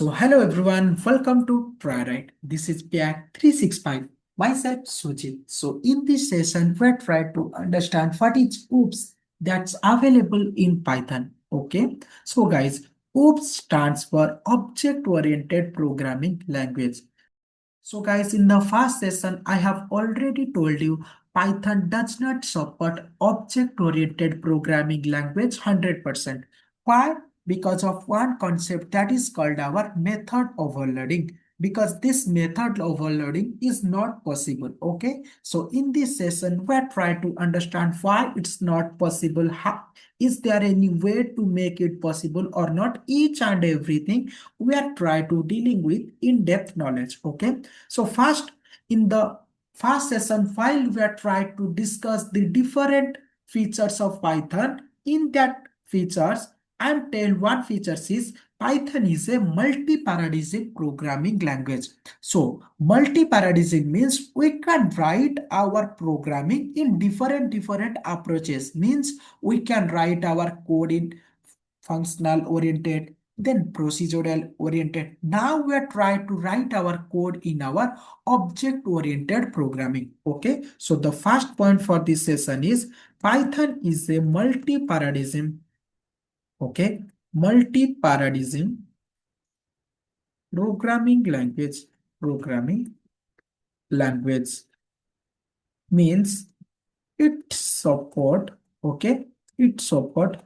So hello everyone, welcome to Triaright. This is Piak 365. Myself Sujit. So in this session, we're trying to understand what is OOPS that's available in Python. Okay. So guys, OOPS stands for Object Oriented Programming Language. So guys, in the first session, I have already told you Python does not support object-oriented programming language 100%. Why? Because of one concept that is called our method overloading. Because this method overloading is not possible. Okay. So in this session, we're trying to understand why it's not possible. How, is there any way to make it possible or not? Each and everything we are trying to dealing with in-depth knowledge. Okay. So first, in the first session, while we are trying to discuss the different features of Python, in that features, I'm telling one feature is Python is a multi-paradigm programming language. So multi-paradigm means we can write our programming in different approaches. Means we can write our code in functional oriented, then procedural oriented. Now we are trying to write our code in our object oriented programming. Okay. So the first point for this session is Python is a multi-paradigm. Okay. Multi-paradigm programming language. Programming language means it support, okay, it support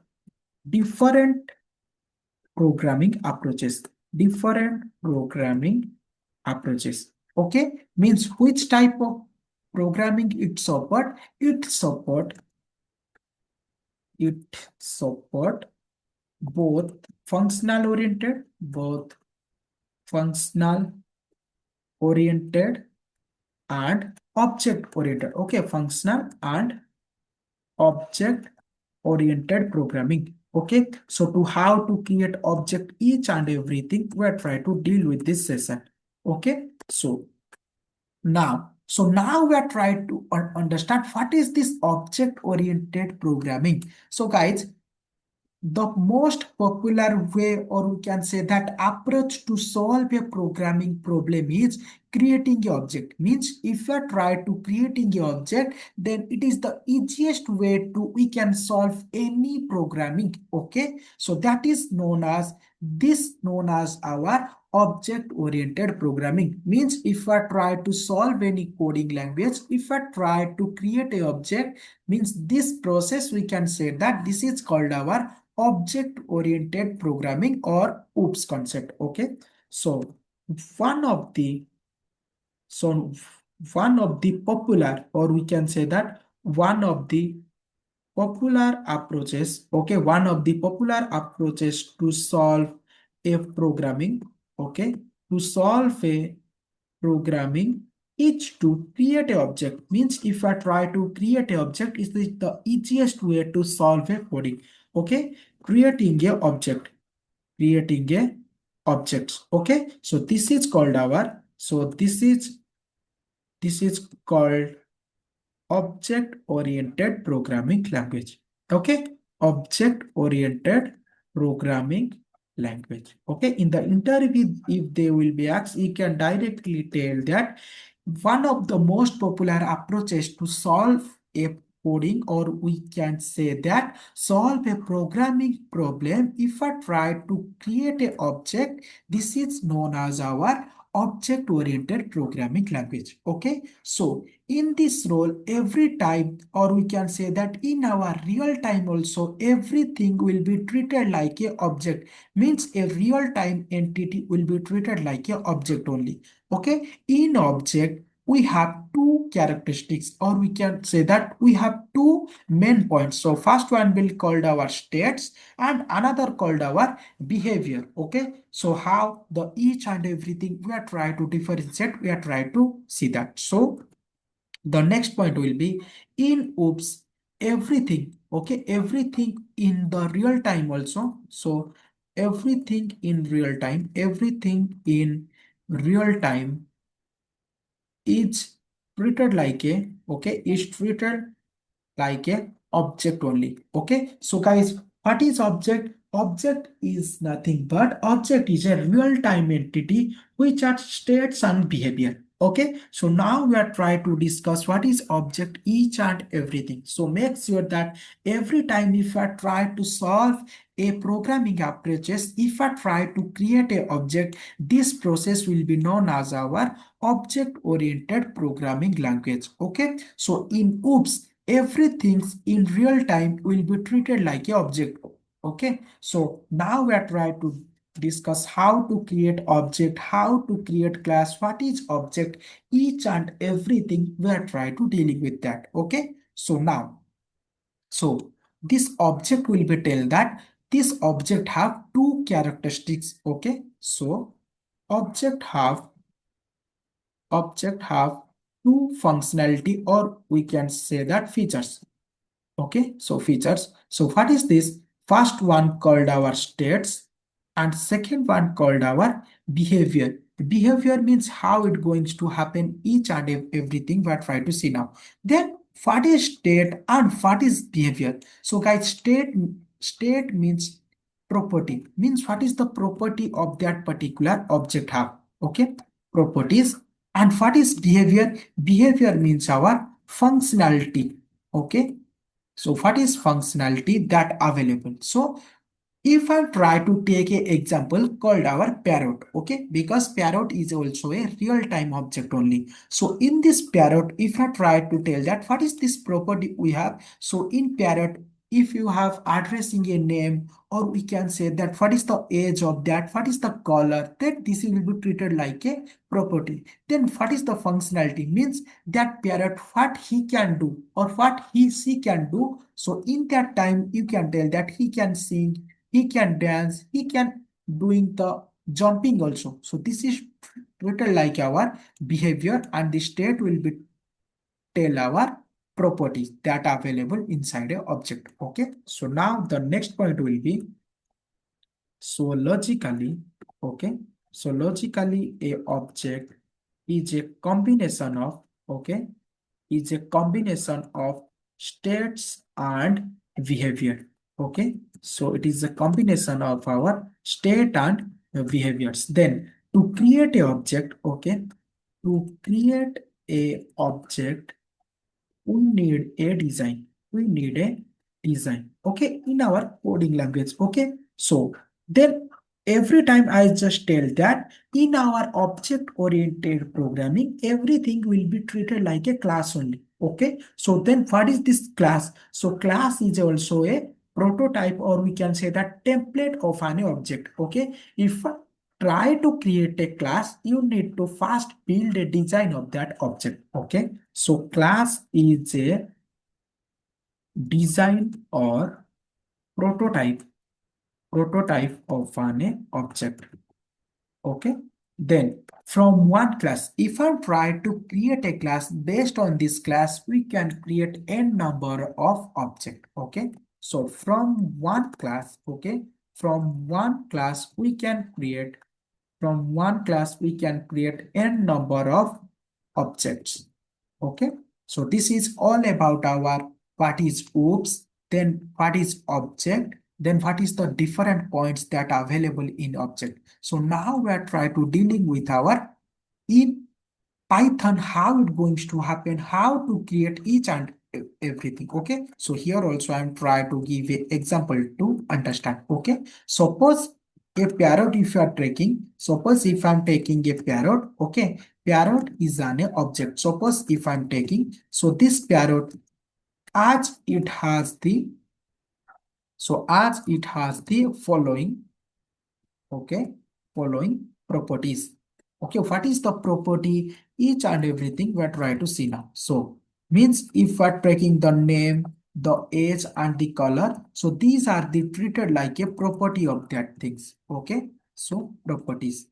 different programming approaches. Different programming approaches. Okay, means which type of programming it support? It support both functional oriented, functional oriented and object oriented. Okay, functional and object oriented programming. Okay, so to how to create object each and everything we're trying to deal with this session. Okay, so now we are trying to understand what is this object oriented programming. So guys, the most popular way, or we can say that approach to solve a programming problem is creating an object. Means if you try to creating an object, then it is the easiest way to we can solve any programming. Okay, so that is known as our object oriented programming. Means if I try to solve any coding language, if I try to create a object, means this process we can say that this is called our object oriented programming or OOPS concept. Okay, so one of the so one of the popular, or we can say that one of the popular approaches, okay, one of the popular approaches to solve a programming, okay, to solve a programming is to create a object. Means if I try to create a object is the easiest way to solve a coding. Okay, creating a object, creating a objects. Okay, so this is called our, so this is called object oriented programming language. Okay, object oriented programming language. Okay, in the interview if they will be asked, you can directly tell that one of the most popular approaches to solve a coding, or we can say that solve a programming problem, if I try to create an object, this is known as our object oriented programming language. Okay, so in this role, every time, or we can say that in our real time also, everything will be treated like a object. Means a real time entity will be treated like a object only. Okay, in object we have two characteristics, or we can say that we have two main points. So first one will called our states and another called our behavior. Okay, so how the each and everything we are trying to differentiate, we are trying to see that. So the next point will be in OOPS, everything, okay, everything in the real time also. So everything in real time, everything in real time is treated like a, okay, is treated like a object only. Okay, so guys, what is object? Object is nothing but object is a real-time entity which are states and behavior. Okay, so now we are trying to discuss what is object, each and everything. So make sure that every time if I try to solve a programming approaches, if I try to create a object, this process will be known as our object oriented programming language. Okay, so in OOPS, everything in real time will be treated like a object. Okay, so now we are trying to discuss how to create object, how to create class, what is object, each and everything we are trying to dealing with that. Okay, so now, so this object will be tell that this object have two characteristics. Okay, so object have object have two functionality, or we can say that features. Okay, so features. So what is this? First one called our states and second one called our behavior. Behavior means how it going to happen, each and everything we are trying to see now. Then what is state and what is behavior? So guys, state means property, means what is the property of that particular object have. Okay, properties. And what is behavior? Behavior means our functionality. Okay, so what is functionality that available? So if I try to take a example called our parrot, okay, because parrot is also a real-time object only. So in this parrot, if I try to tell that what is this property we have, so in parrot, if you have addressing a name, or we can say that what is the age of that, what is the color, that this will be treated like a property. Then what is the functionality? Means that parrot, what he can do or what she can do. So in that time, you can tell that he can sing, he can dance, he can doing the jumping also. So this is treated like our behavior, and the state will be tell our properties that are available inside a object. Okay, so now the next point will be, so logically, okay, so logically a object is a combination of, okay, is a combination of states and behavior. Okay, so it is a combination of our state and behaviors. Then to create a object, okay, to create a object, we need a design. We need a design. Okay, in our coding language. Okay, so then every time I just tell that in our object oriented programming, everything will be treated like a class only. Okay, so then what is this class? So class is also a prototype, or we can say that template of an object. Okay, if I try to create a class, you need to first build a design of that object. Okay, so class is a design or prototype of an object. Okay, then from one class, if I try to create a class based on this class, we can create n number of object. Okay, so from one class, okay, from one class we can create, from one class we can create n number of objects. Okay, so this is all about our what is OOPS, then what is object, then what is the different points that are available in object. So now we are trying to dealing with our in Python, how it going to happen, how to create each and everything. Okay, so here also I'm trying to give an example to understand. Okay, suppose a parrot, if you are taking, suppose if I'm taking a parrot, okay, parrot is an object. Suppose if I'm taking, so this parrot, as it has the, so as it has the following, okay, following properties. Okay, what is the property, each and everything we are trying to see now. So means if we are taking the name, the age and the color, so these are the treated like a property of that things. Okay, so properties.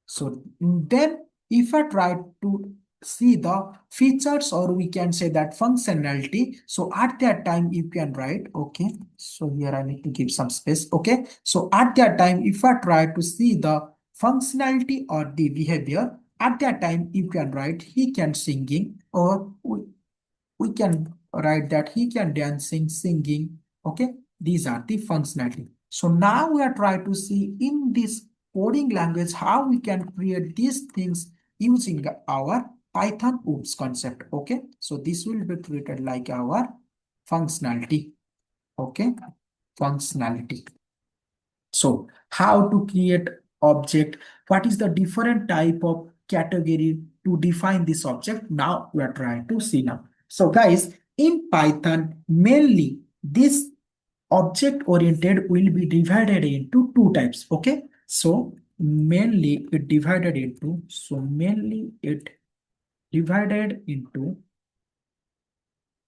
So then if I try to see the features, or we can say that functionality, so at that time you can write, okay, so here I need to give some space. Okay, so at that time if I try to see the functionality or the behavior, at that time you can write he can singing, or we can write that he can dancing, singing. Okay, these are the functionality. So now we are trying to see in this coding language how we can create these things using our Python OOPS concept. Okay, so this will be treated like our functionality. Okay, functionality. So how to create object, what is the different type of category to define this object? Now we are trying to see now. So guys, in Python, mainly this object oriented will be divided into two types. Okay, so mainly it divided into,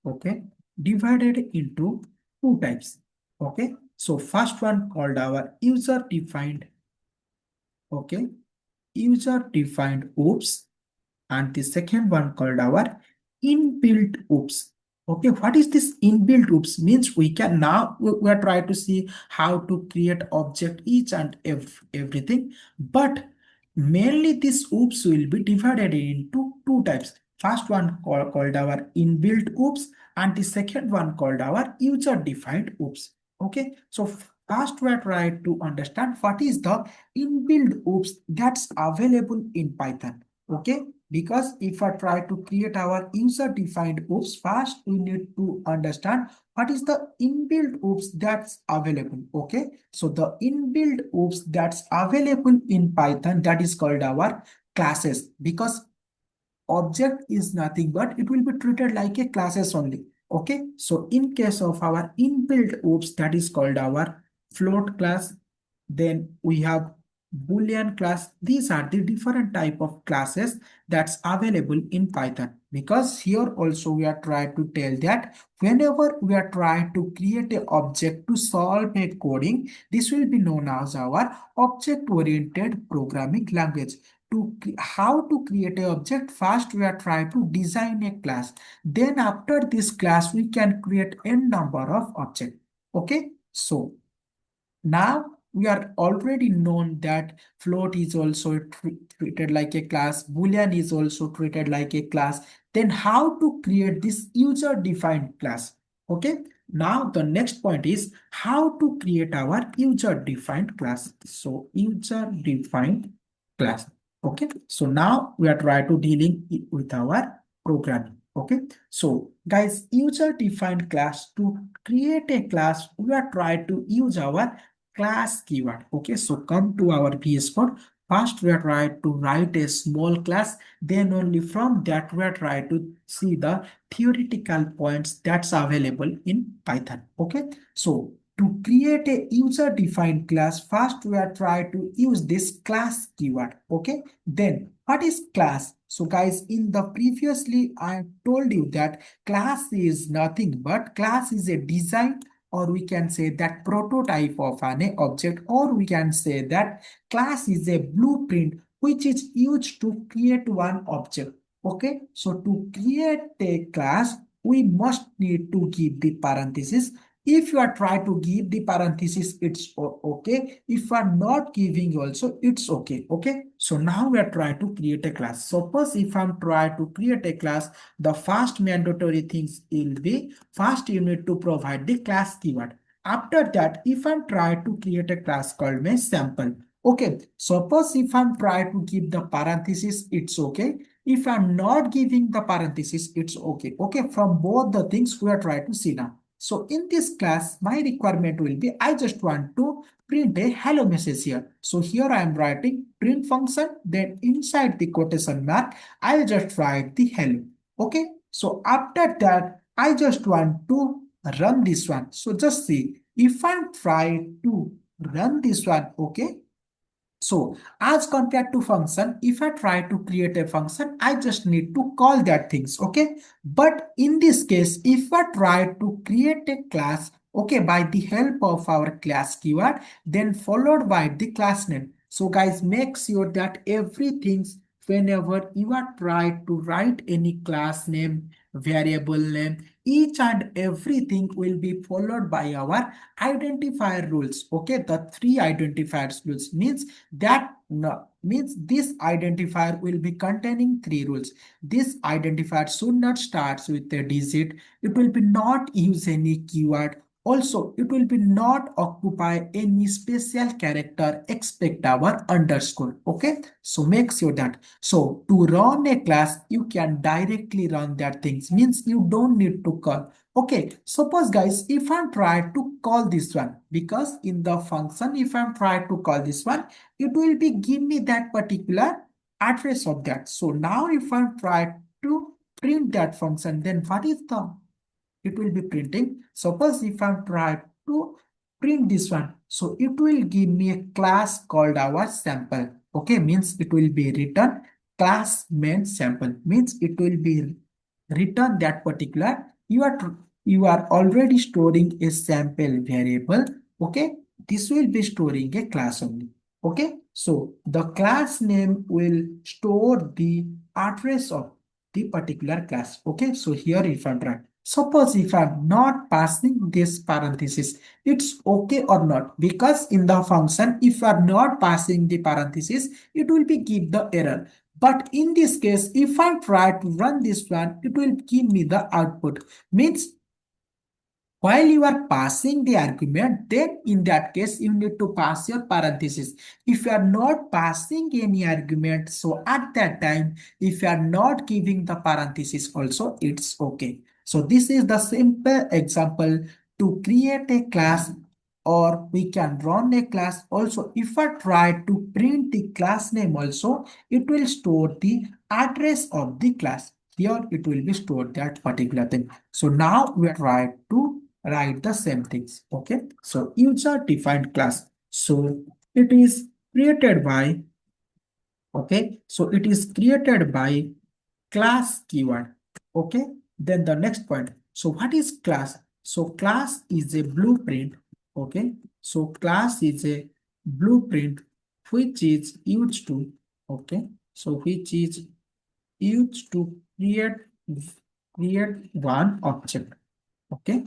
okay, divided into two types. Okay, so first one called our user defined, okay, user defined OOPS, and the second one called our inbuilt OOPS. Okay, what is this inbuilt OOPS? Means we can now we are trying to see how to create object each and everything, but mainly this OOPS will be divided into two types. First one called our inbuilt OOPS, and the second one called our user defined OOPS. Okay, so first we are trying to understand what is the inbuilt OOPS that's available in Python. Okay, because if I try to create our user defined OOPS, first we need to understand what is the inbuilt OOPS that's available. Okay, so the inbuilt OOPS that's available in Python, that is called our classes, because object is nothing but it will be treated like a classes only. Okay, so in case of our inbuilt OOPS, that is called our float class, then we have boolean class. These are the different type of classes that's available in Python, because here also we are trying to tell that whenever we are trying to create a object to solve a coding, this will be known as our object oriented programming language. How to create a object, first we are trying to design a class, then after this class we can create n number of objects. Okay, so now we are already known that float is also treated like a class, boolean is also treated like a class. Then how to create this user defined class? Okay, now the next point is how to create our user defined class. So user defined class. Okay, so now we are trying to dealing with our programming. Okay, so guys, user defined class, to create a class we are trying to use our class keyword. Okay, so come to our VS Code. First, we are trying to write a small class. Then only from that, we are trying to see the theoretical points that's available in Python. Okay, so to create a user-defined class, first we are trying to use this class keyword. Okay, then what is class? So guys, in the previously, I told you that class is nothing but class is a design, or we can say that prototype of an object, or we can say that class is a blueprint which is used to create one object. Okay, so to create a class, we must need to give the parenthesis. If you are trying to give the parenthesis, it's okay. If you are not giving also, it's okay. Okay, so now we are trying to create a class. Suppose if I'm trying to create a class, the first mandatory things will be, first you need to provide the class keyword. After that, if I'm trying to create a class called my sample, okay, suppose if I'm trying to give the parenthesis, it's okay. If I'm not giving the parenthesis, it's okay. Okay, from both the things we are trying to see now. So in this class, my requirement will be, I just want to print a hello message here. So here I am writing print function, then inside the quotation mark, I'll just write the hello. Okay, so after that, I just want to run this one. So just see, if I try to run this one, okay, so as compared to function, if I try to create a function, I just need to call that things, okay? But in this case, if I try to create a class, okay, by the help of our class keyword, then followed by the class name. So guys, make sure that everything, whenever you are trying to write any class name, variable name, each and everything will be followed by our identifier rules. Okay, the three identifiers rules means that no, means this identifier will be containing three rules. This identifier should not start with a digit. It will be not use any keyword. Also, it will be not occupy any special character except our underscore. Okay, so make sure that. So to run a class, you can directly run that things. Means you don't need to call. Okay, suppose guys, if I'm trying to call this one, because in the function, if I'm trying to call this one, it will be give me that particular address of that. So now if I'm trying to print that function, then what is the it will be printing. Suppose if I'm trying to print this one, so it will give me a class called our sample. Okay, means it will be written class main sample. Means it will be written that particular you are already storing a sample variable. Okay, this will be storing a class only. Okay, so the class name will store the address of the particular class. Okay, so here if I'm trying. Suppose if I'm not passing this parenthesis, it's okay or not? Because in the function, if you are not passing the parenthesis, it will be give the error. But in this case, if I try to run this one, it will give me the output. Means while you are passing the argument, then in that case, you need to pass your parenthesis. If you are not passing any argument, so at that time, if you are not giving the parenthesis also, it's okay. So this is the simple example to create a class, or we can run a class. Also, if I try to print the class name also, it will store the address of the class. Here it will be stored that particular thing. So now we try to write the same things. Okay, so user defined class, so it is created by, okay, so it is created by class keyword. Okay, then the next point, so what is class? So class is a blueprint. Okay, so class is a blueprint which is used to, okay, so which is used to create one object. Okay,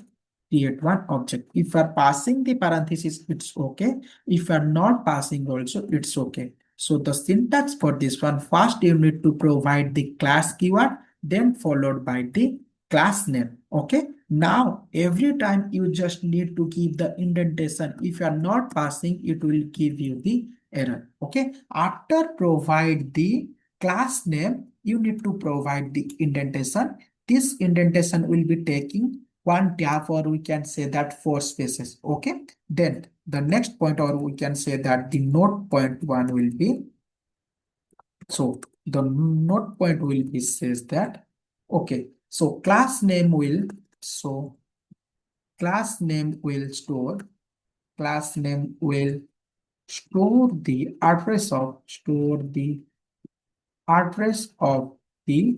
create one object. If you are passing the parenthesis, it's okay. If you are not passing also, it's okay. So the syntax for this one, first you need to provide the class keyword, then followed by the class name. Okay, now every time you just need to give the indentation. If you are not passing, it will give you the error. Okay, after provide the class name, you need to provide the indentation. This indentation will be taking one tab, or we can say that four spaces. Okay, then the next point, or we can say that the note point one will be, so the note point will be says that, okay, so class name will, so class name will store, class name will store the address of, store the address of the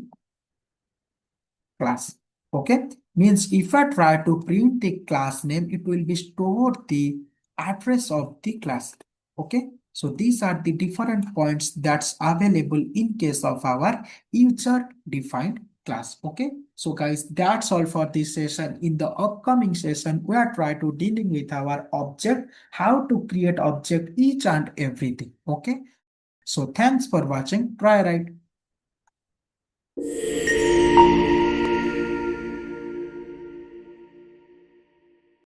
class. Okay, means if I try to print the class name, it will be stored the address of the class. Okay, so these are the different points that's available in case of our user defined class. Okay, so guys, that's all for this session. In the upcoming session, we are trying to dealing with our object, how to create object, each and everything. Okay, so thanks for watching. Try right.